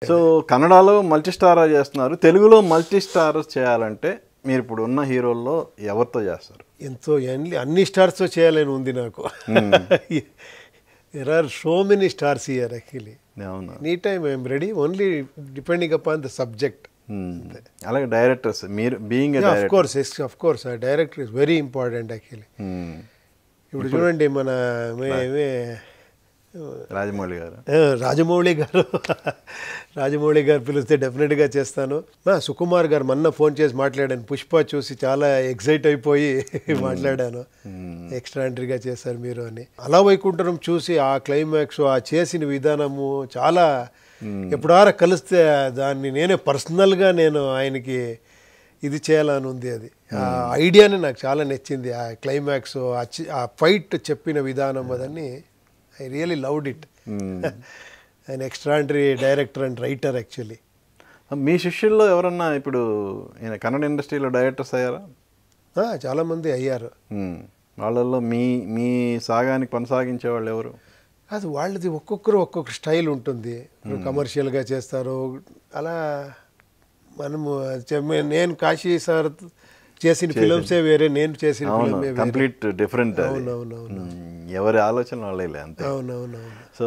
So కన్నడలో multi star చేస్తున్నారు, తెలుగులో మల్టీ స్టార్ చేయాలంటే మీరు ఇప్పుడు ఉన్న హీరోల్లో ఎవరితో చేస్తారు? ఎంతో అన్ని స్టార్స్తో చేయాలని ఉంది నాకు. There are so many stars here actually. Any time I'm ready, only depending upon the subject. అలాగే డైరెక్టర్స్, మీరు being of course director is very important actually. ఇప్పుడు చూడండి మన రాజమౌళి గారు పిలిస్తే డెఫినెట్గా చేస్తాను. సుకుమార్ గారు మొన్న ఫోన్ చేసి మాట్లాడాను, పుష్ప చూసి చాలా ఎక్సైట్ అయిపోయి మాట్లాడాను, ఎక్స్ట్రాంటరీగా చేశారు మీరు అని. అలా వైకుంఠం చూసి ఆ క్లైమాక్స్, ఆ చేసిన విధానము చాలా, ఎప్పుడారా కలిస్తే దాన్ని నేనే పర్సనల్గా నేను ఆయనకి ఇది చేయాలని ఉంది. అది ఆ ఐడియాని నాకు చాలా నచ్చింది. ఆ క్లైమాక్స్, ఆ ఫైట్ చెప్పిన విధానం, అదన్నీ ఐ రియలీ లవ్డ్ ఇట్. ఆయన extraordinary director and writer actually. మీ శిష్యుల్లో ఎవరన్నా ఇప్పుడు కన్నడ ఇండస్ట్రీలో డైరెక్టర్స్ అయ్యారా? చాలామంది అయ్యారు. వాళ్ళల్లో మీ సాగానికి కొనసాగించే వాళ్ళు ఎవరు? అది వాళ్ళది ఒక్కొక్కరు ఒక్కొక్క స్టైల్ ఉంటుంది. కమర్షియల్గా చేస్తారు అలా. మనము నేను కాశీ సార్ చేసిన ఫిలిమ్సే వేరే, నేను చేసిన ఫిలిమే కంప్లీట్ డిఫరెంట్. అవునవునవును, ఎవరి ఆలోచన వాళ్ళే అంతే. అవునవునవును. సో